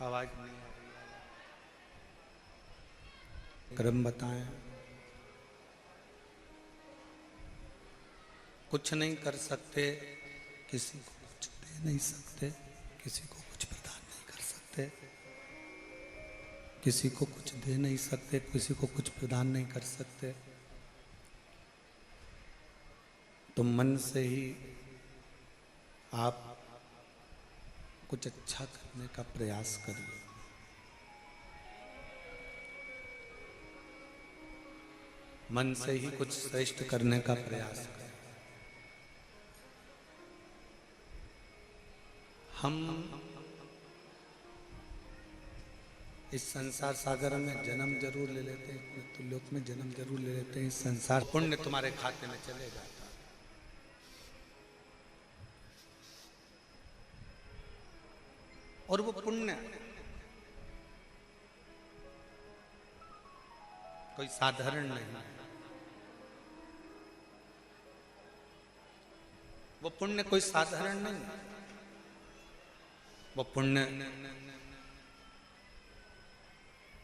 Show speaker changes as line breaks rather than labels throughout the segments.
आवाज नहीं आ रही। क्रम बताएं। कुछ नहीं कर सकते, किसी को कुछ दे नहीं सकते, किसी को कुछ प्रदान नहीं कर सकते, किसी को कुछ दे नहीं सकते, किसी को कुछ प्रदान नहीं कर सकते। तो मन से ही आप कुछ अच्छा करने का प्रयास करिए। मन से ही कुछ श्रेष्ठ करने का प्रयास करें। हम इस संसार सागर में जन्म जरूर ले लेते हैं, मृत्युलोक में जन्म जरूर ले लेते हैं। इस संसार पुण्य तुम्हारे खाते में चले जाता, और वो पुण्य कोई साधारण नहीं है। वो पुण्य कोई साधारण नहीं है। वो पुण्य,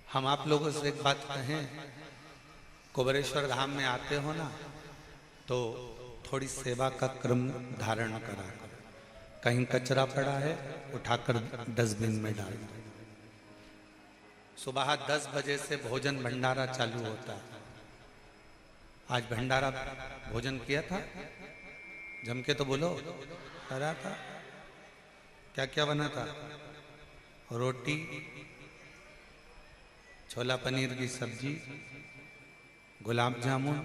हम आप लोगों से एक बात कहें, कुबेरेश्वर धाम में आते हो ना, तो थोड़ी सेवा का क्रम धारण करा करो। कहीं कचरा पड़ा है, उठाकर डस्टबिन में डाल दो। सुबह 10 बजे से भोजन भंडारा चालू होता है। आज भंडारा भोजन किया था, जम के तो बोलो, करा था। क्या क्या बना था? रोटी, छोला पनीर की सब्जी, गुलाब जामुन,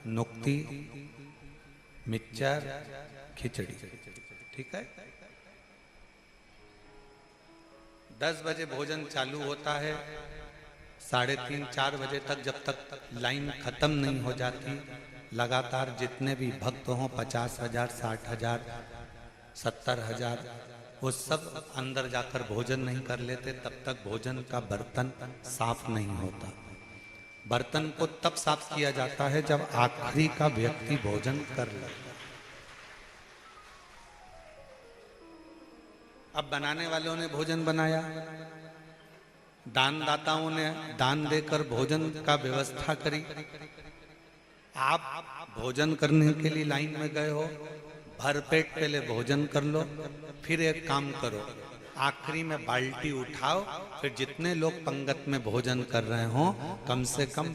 नुक्ती, मिक्सचर, खिचड़ी। ठीक है। 10 बजे भोजन चालू होता है, 3:30-4 बजे तक, जब तक लाइन खत्म नहीं हो जाती, लगातार जितने भी भक्त हों, 50,000, 60,000, 70,000, वो सब अंदर जाकर भोजन नहीं कर लेते, तब तक भोजन का बर्तन साफ नहीं होता। बर्तन को तब साफ किया जाता है जब आखिरी का व्यक्ति भोजन कर लेता। अब बनाने वालों ने भोजन बनाया, दानदाताओं ने दान देकर भोजन का व्यवस्था करी। आप भोजन करने के लिए लाइन में गए हो, भरपेट पहले भोजन कर लो, फिर एक काम करो, आखिरी में बाल्टी उठाओ, फिर जितने लोग पंगत में भोजन कर रहे हो, कम से कम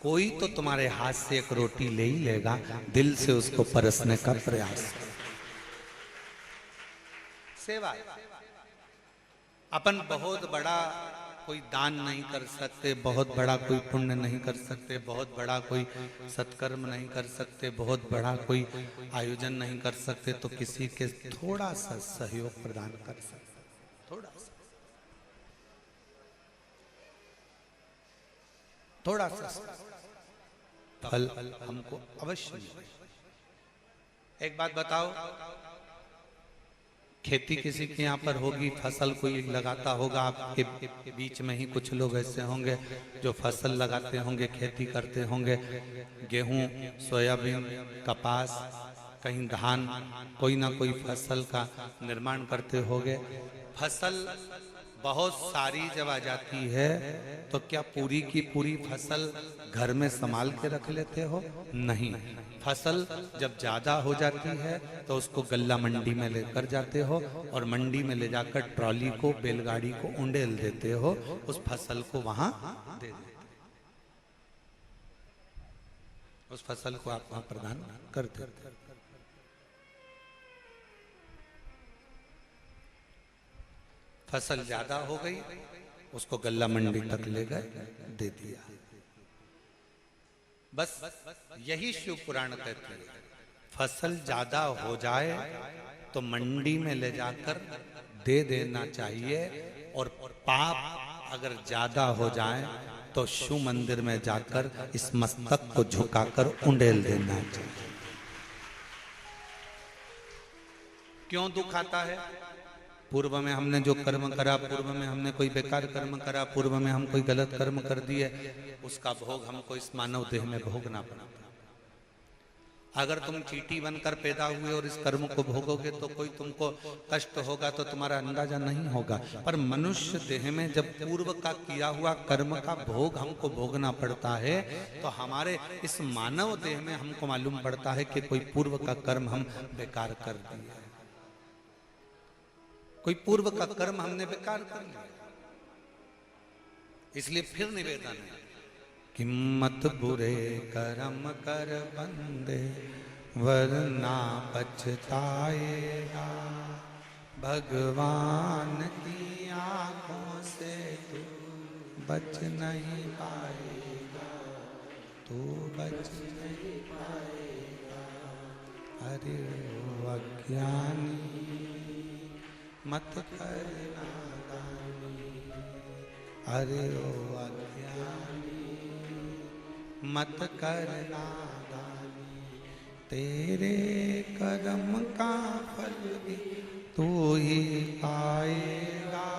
कोई तो तुम्हारे हाथ से एक रोटी ले ही लेगा। दिल से उसको परसने का प्रयास। सेवा। अपन बहुत बड़ा कोई दान नहीं कर सकते, बहुत बड़ा कोई पुण्य नहीं कर सकते, बहुत बड़ा कोई सत्कर्म नहीं कर सकते, बहुत बड़ा कोई आयोजन नहीं कर सकते, तो किसी के थोड़ा सा सहयोग प्रदान कर सकते, थोड़ा सा, थोड़ा सा फल हमको अवश्य मिले। एक बात बताओ, खेती किसी के यहाँ पर होगी, फसल कोई लगाता होगा, आपके बीच में ही कुछ लोग ऐसे होंगे जो फसल लगाते होंगे, खेती करते होंगे, गेहूं, सोयाबीन, कपास, कहीं धान, कोई ना कोई फसल का निर्माण करते होंगे। फसल बहुत सारी जब आ जाती है, तो क्या पूरी की पूरी फसल घर में संभाल के रख लेते हो? नहीं। फसल जब ज्यादा हो जाती है तो उसको गल्ला मंडी में लेकर जाते हो, और मंडी में ले जाकर ट्रॉली को, बैलगाड़ी को उंडेल देते हो, उस फसल को वहां दे देते, उस फसल को आप वहां प्रदान कर देते। फसल ज्यादा हो गई, उसको गल्ला मंडी तक ले गए, दे दिया। बस यही शिव पुराण कहते हैं, फसल ज्यादा हो जाए तो मंडी में ले जाकर दे देना चाहिए, और पाप अगर ज्यादा हो जाए तो शिव मंदिर में जाकर इस मस्तक को झुकाकर उंडेल देना चाहिए। क्यों दुख आता है? पूर्व में हमने जो कर्म करा, पूर्व में हमने कोई बेकार कर्म करा, पूर्व में हम कोई गलत कर्म कर दिए, उसका भोग हमको इस मानव देह में भोगना पड़ा। अगर तुम चींटी बनकर पैदा हुए और इस कर्म को भोगोगे तो कोई तुमको कष्ट होगा तो तुम्हारा अंदाजा नहीं होगा। पर मनुष्य देह में जब पूर्व का किया हुआ कर्म का भोग हमको भोगना पड़ता है तो हमारे इस मानव देह में हमको मालूम पड़ता है कि कोई पूर्व का कर्म हम बेकार कर दिया, कोई पूर्व का कर्म हमने बेकार कर लिया। इसलिए फिर निवेदन है कि मत बुरे कर्म कर बंदे वरना पछताएगा, भगवान की आंखों से तू बच नहीं पाएगा, तू बच नहीं पाएगा। अरे ओ अज्ञानी मत कर नादानी, अरे ओ अज्ञानी मत कर नादानी, तेरे कर्म का फल भी तू ही पाएगा,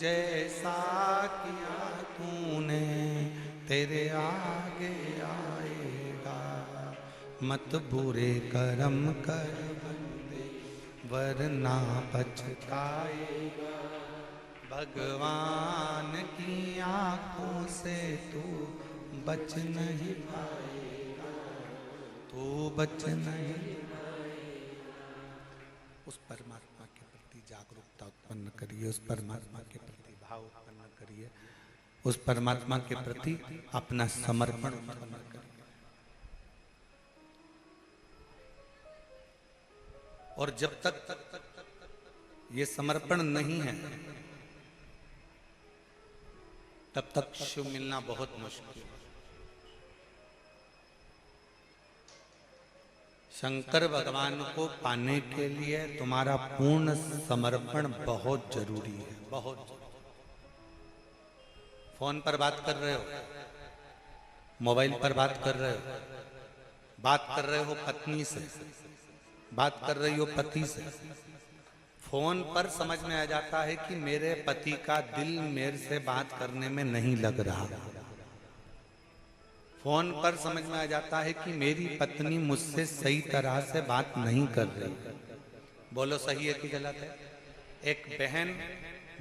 जैसा किया तूने तेरे आगे आएगा। मत बुरे कर्म कर बंदे वरना पछताएगा, भगवान की आंखों से तू बच नहीं पाएगा, तू बच नहीं पाएगा। उस परमात्मा के प्रति जागरूकता उत्पन्न करिए, उस परमात्मा के प्रति भाव उत्पन्न करिए, उस परमात्मा के प्रति अपना समर्पण उत्पन्न करिए। और जब तक ये समर्पण नहीं है तब तक शिव मिलना बहुत मुश्किल है। शंकर भगवान को पाने के लिए तुम्हारा पूर्ण समर्पण बहुत जरूरी है, बहुत जरूरी। फोन पर बात कर रहे हो, मोबाइल पर बात कर रहे हो, बात कर रहे हो पत्नी से, बात कर रही हो पति से, फोन पर समझ में आ जाता है कि मेरे पति का दिल मेरे से बात करने में नहीं लग रहा। फोन पर समझ में आ जाता है कि मेरी पत्नी मुझसे सही तरह से बात नहीं कर रही। बोलो सही है कि गलत है? एक बहन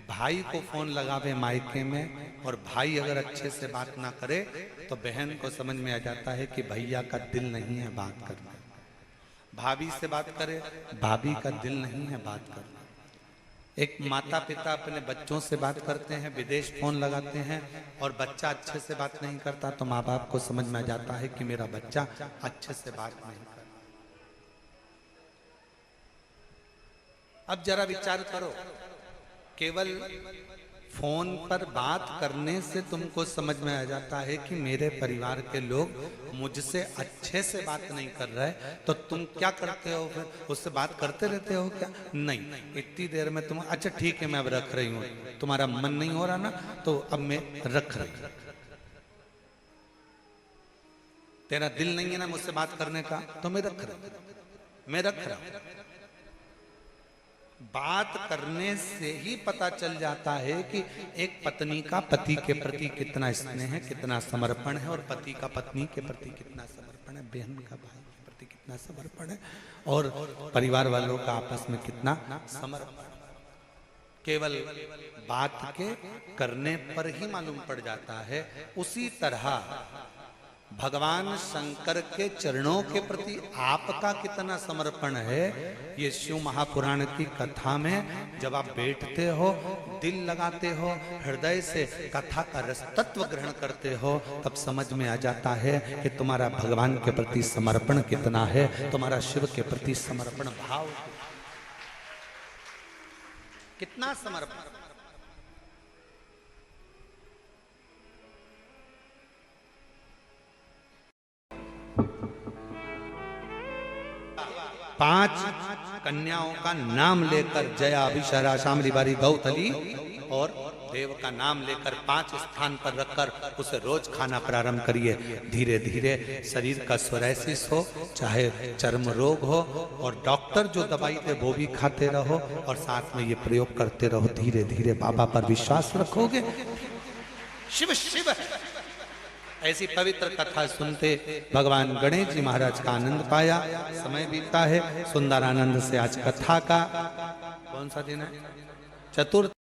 भाई को फोन लगावे मायके में और भाई अगर अच्छे से बात ना करे तो बहन को समझ में आ जाता है कि भैया का दिल नहीं है बात करना। भाभी से बात करे, भाभी का दिल नहीं है बात करना। एक माता पिता अपने बच्चों से बात करते हैं, विदेश फोन लगाते हैं और बच्चा अच्छे से बात नहीं करता तो माँ बाप को समझ में आ जाता है कि मेरा बच्चा अच्छे से बात नहीं करता। अब जरा विचार करो, केवल फोन पर बात करने से तुमको समझ में आ जाता है कि मेरे परिवार के लोग मुझसे अच्छे से बात नहीं कर रहे, तो तुम क्या करते हो फिर? उससे बात करते रहते हो क्या? नहीं, इतनी देर में तुम अच्छा ठीक है मैं अब रख रही हूँ, तुम्हारा मन नहीं हो रहा ना तो अब मैं रख रही हूँ। तेरा दिल नहीं है ना मुझसे बात करने का तो मैं रख रहा हूँ। बात करने से ही पता चल जाता है कि एक पत्नी का पति के प्रति कितना स्नेह है, कितना समर्पण है, और पति का पत्नी के प्रति कितना समर्पण है, बहन का भाई के प्रति कितना समर्पण है, और परिवार वालों का आपस में कितना समर्पण। केवल बात के करने पर ही मालूम पड़ जाता है। उसी तरह भगवान शंकर के चरणों के प्रति आपका कितना समर्पण है, ये शिव महापुराण की कथा में जब आप बैठते हो, दिल लगाते हो, हृदय से कथा का रस तत्व ग्रहण करते हो, तब समझ में आ जाता है कि तुम्हारा भगवान के प्रति समर्पण कितना है, तुम्हारा शिव के प्रति समर्पण भाव कितना समर्पण। पांच कन्याओं का नाम लेकर जया, अभिशरा, शामली, बारी, गौतली और देव का नाम लेकर 5 स्थान पर रखकर उसे रोज खाना प्रारंभ करिए। धीरे धीरे शरीर का सोरायसिस हो, चाहे चर्म रोग हो, और डॉक्टर जो दवाई दे वो भी खाते रहो और साथ में ये प्रयोग करते रहो। धीरे धीरे बाबा पर विश्वास रखोगे, शिव शिव है, ऐसी पवित्र कथा सुनते भगवान गणेश जी महाराज का आनंद पाया। समय बीता है, सुंदर आनंद से आज कथा का कौन सा दिन है? चतुर्थ